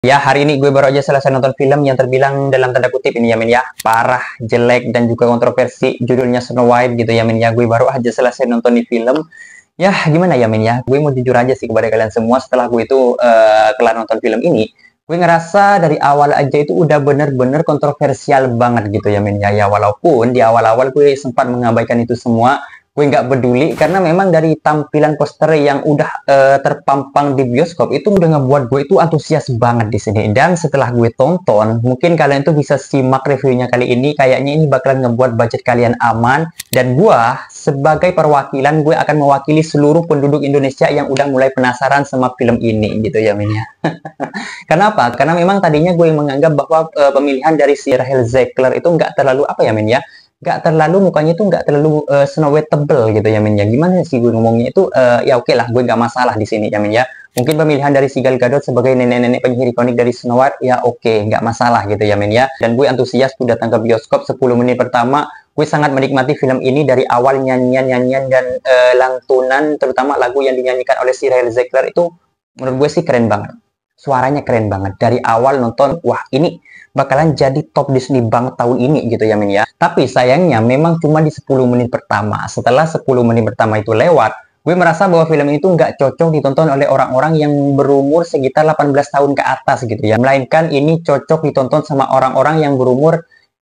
Ya, hari ini gue baru aja selesai nonton film yang terbilang dalam tanda kutip ini ya men ya, parah, jelek, dan juga kontroversi. Judulnya Snow White gitu ya men ya. Gue baru aja selesai nonton di film. Ya, gimana ya men ya. Gue mau jujur aja sih kepada kalian semua setelah gue itu kelar nonton film ini. Gue ngerasa dari awal aja itu udah bener-bener kontroversial banget gitu ya men ya. Ya, walaupun di awal-awal gue sempat mengabaikan itu semua, gue nggak peduli karena memang dari tampilan poster yang udah terpampang di bioskop itu udah ngebuat gue itu antusias banget di sini. Dan setelah gue tonton, mungkin kalian tuh bisa simak reviewnya kali ini. Kayaknya ini bakalan ngebuat budget kalian aman, dan gue sebagai perwakilan, gue akan mewakili seluruh penduduk Indonesia yang udah mulai penasaran sama film ini gitu ya men ya. Kenapa? Karena memang tadinya gue menganggap bahwa pemilihan dari si Rachel Zegler itu nggak terlalu apa ya men ya, nggak terlalu, mukanya itu nggak terlalu Snow White tebel gitu ya men ya. Gimana sih gue ngomongnya itu, ya oke lah, gue nggak masalah di sini ya men ya. Mungkin pemilihan dari si Gal Gadot sebagai nenek-nenek penyihir ikonik dari Snow White, ya oke, nggak masalah gitu ya men ya. Dan gue antusias tuh datang ke bioskop 10 menit pertama. Gue sangat menikmati film ini dari awal, nyanyian-nyanyian dan lantunan, terutama lagu yang dinyanyikan oleh si Rachel Zegler itu menurut gue sih keren banget. Suaranya keren banget. Dari awal nonton, wah ini bakalan jadi top Disney banget tahun ini gitu ya men ya. Tapi sayangnya memang cuma di 10 menit pertama. Setelah 10 menit pertama itu lewat, gue merasa bahwa film itu nggak cocok ditonton oleh orang-orang yang berumur sekitar 18 tahun ke atas gitu ya. Melainkan ini cocok ditonton sama orang-orang yang berumur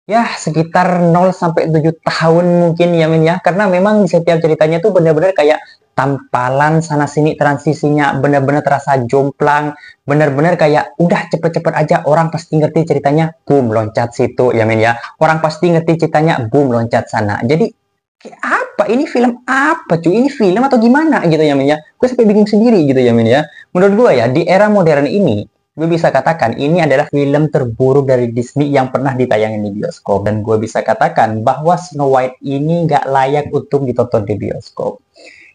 ya sekitar 0 sampai 7 tahun mungkin ya men ya. Karena memang di setiap ceritanya tuh bener-bener kayak tampalan sana sini, transisinya bener-bener terasa jomplang, bener-bener kayak udah cepet-cepet aja, orang pasti ngerti ceritanya, boom loncat situ ya men ya. Orang pasti ngerti ceritanya, boom loncat sana. Jadi kayak apa ini, film apa cuy, ini film atau gimana gitu ya men ya. Gue sampai bingung sendiri gitu ya men ya. Menurut gue ya, di era modern ini gue bisa katakan ini adalah film terburuk dari Disney yang pernah ditayangin di bioskop. Dan gue bisa katakan bahwa Snow White ini nggak layak untuk ditonton di bioskop.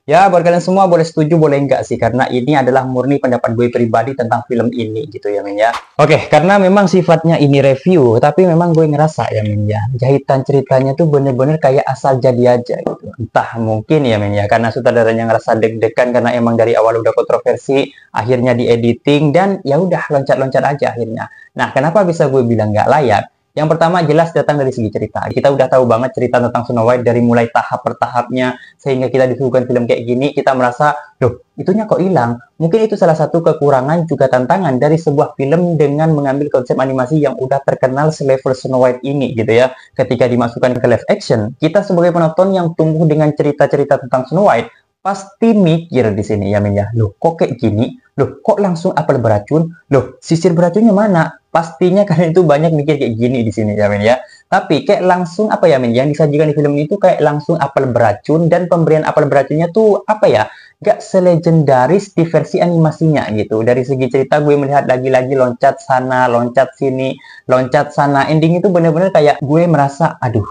Ya, buat kalian semua boleh setuju, boleh enggak sih, karena ini adalah murni pendapat gue pribadi tentang film ini gitu ya men ya. Oke, karena memang sifatnya ini review, tapi memang gue ngerasa ya men ya, jahitan ceritanya tuh bener-bener kayak asal jadi aja gitu. Entah mungkin ya men ya, karena sutradaranya ngerasa deg-degan karena emang dari awal udah kontroversi, akhirnya di editing dan ya udah loncat-loncat aja akhirnya. Nah, kenapa bisa gue bilang nggak layak? Yang pertama jelas datang dari segi cerita. Kita udah tahu banget cerita tentang Snow White dari mulai tahap per tahapnya, sehingga kita disuguhkan film kayak gini, kita merasa, loh, itunya kok hilang? Mungkin itu salah satu kekurangan juga tantangan dari sebuah film dengan mengambil konsep animasi yang udah terkenal selevel Snow White ini gitu ya. Ketika dimasukkan ke live action, kita sebagai penonton yang tumbuh dengan cerita-cerita tentang Snow White, pasti mikir di sini ya men ya, loh kok kayak gini? Loh kok langsung apel beracun? Loh sisir beracunnya mana? Pastinya kalian itu banyak mikir kayak gini di sini ya men ya. Tapi kayak langsung apa ya men, yang disajikan di film ini tuh kayak langsung apel beracun, dan pemberian apel beracunnya tuh apa ya, gak selegendaris di versi animasinya gitu. Dari segi cerita gue melihat lagi-lagi loncat sana, loncat sini, loncat sana. Ending itu bener-bener kayak gue merasa, aduh,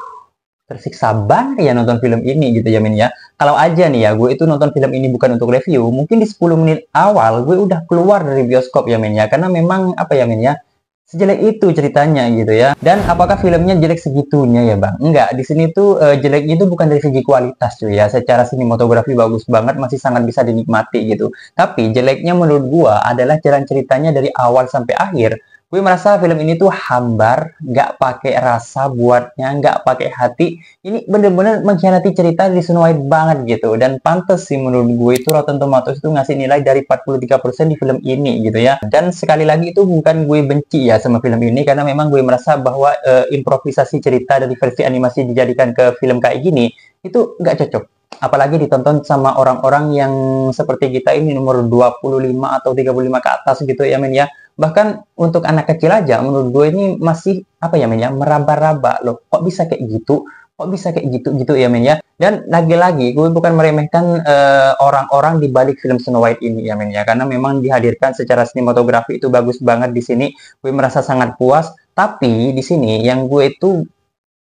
tersiksa banget ya nonton film ini gitu ya men ya. Kalau aja nih ya, gue itu nonton film ini bukan untuk review, mungkin di 10 menit awal gue udah keluar dari bioskop ya men ya. Karena memang apa ya men ya, sejelek itu ceritanya gitu ya. Dan apakah filmnya jelek segitunya ya bang? Enggak, di sini tuh jeleknya itu bukan dari segi kualitas cuy ya. Secara sinematografi bagus banget, masih sangat bisa dinikmati gitu. Tapi jeleknya menurut gua adalah jalan ceritanya dari awal sampai akhir. Gue merasa film ini tuh hambar, nggak pakai rasa buatnya, nggak pakai hati. Ini bener-bener mengkhianati cerita di Snow White banget gitu. Dan pantas sih menurut gue itu Rotten Tomatoes itu ngasih nilai dari 43% di film ini gitu ya. Dan sekali lagi itu bukan gue benci ya sama film ini, karena memang gue merasa bahwa improvisasi cerita dari versi animasi dijadikan ke film kayak gini itu nggak cocok. Apalagi ditonton sama orang-orang yang seperti kita ini umur 25 atau 35 ke atas gitu ya men ya. Bahkan untuk anak kecil aja menurut gue ini masih apa ya men ya, meraba-raba, loh kok bisa kayak gitu, kok bisa kayak gitu gitu ya men ya. Dan lagi-lagi gue bukan meremehkan orang-orang di balik film Snow White ini ya men ya, karena memang dihadirkan secara sinematografi itu bagus banget di sini. Gue merasa sangat puas. Tapi di sini yang gue itu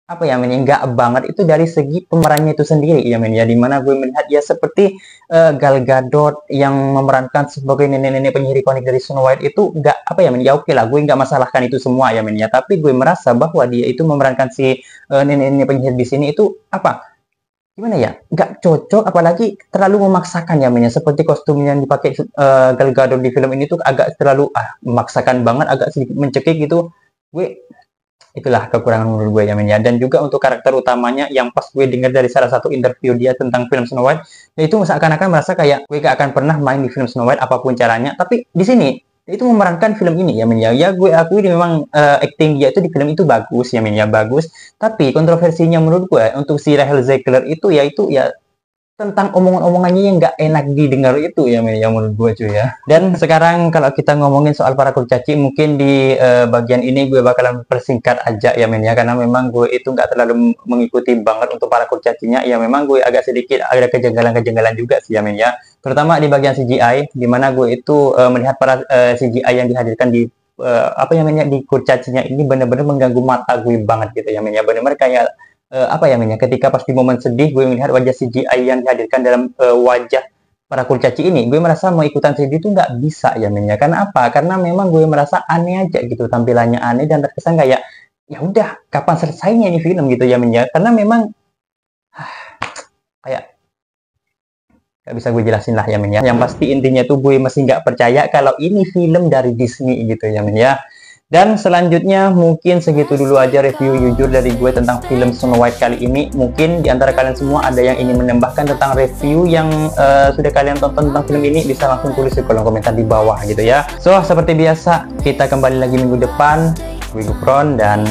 apa ya men, nggak banget itu dari segi pemerannya itu sendiri ya men ya, dimana gue melihat ya seperti Gal Gadot yang memerankan sebagai nenek-nenek penyihir ikonik dari Snow White itu nggak apa ya men ya, oke lah, gue nggak masalahkan itu semua ya men ya, tapi gue merasa bahwa dia itu memerankan si nenek-nenek penyihir di sini itu apa, gimana ya, nggak cocok, apalagi terlalu memaksakan ya mainnya, seperti kostum yang dipakai Gal Gadot di film ini tuh agak terlalu memaksakan banget, agak sedikit mencekik gitu. Gue itulah kekurangan menurut gue ya men ya. Dan juga untuk karakter utamanya yang pas gue dengar dari salah satu interview dia tentang film Snow White, yaitu seakan-akan merasa kayak gue gak akan pernah main di film Snow White apapun caranya, tapi di sini itu memerankan film ini ya men ya. Ya gue akui memang acting dia itu di film itu bagus ya men ya, bagus. Tapi kontroversinya menurut gue untuk si Rachel Zegler itu ya tentang omongan-omongannya yang nggak enak didengar itu ya men, yang menurut gue cuy ya. Dan sekarang kalau kita ngomongin soal para kurcaci, mungkin di bagian ini gue bakalan persingkat aja ya men ya, karena memang gue itu nggak terlalu mengikuti banget untuk para kurcacinya. Ya memang gue agak sedikit ada kejanggalan-kejanggalan juga sih ya men ya, terutama di bagian CGI, di mana gue itu melihat para CGI yang dihadirkan di apa yang namanya di kurcacinya ini benar-benar mengganggu mata gue banget gitu ya men ya. Benar-benar kayak apa ya namanya, ketika pas di momen sedih gue melihat wajah CGI yang dihadirkan dalam wajah para kurcaci ini, gue merasa mau ikutan sedih itu nggak bisa ya men ya. Karena apa? Karena memang gue merasa aneh aja gitu, tampilannya aneh dan terkesan kayak ya udah kapan selesainya ini film gitu ya men ya. Karena memang kayak nggak bisa gue jelasin lah ya men ya. Yang pasti intinya tuh gue masih nggak percaya kalau ini film dari Disney gitu ya men ya. Dan selanjutnya mungkin segitu dulu aja review jujur dari gue tentang film Snow White kali ini. Mungkin di antara kalian semua ada yang ingin menambahkan tentang review yang sudah kalian tonton tentang film ini, bisa langsung tulis di kolom komentar di bawah gitu ya. So, seperti biasa, kita kembali lagi minggu depan. Gue Gufron dan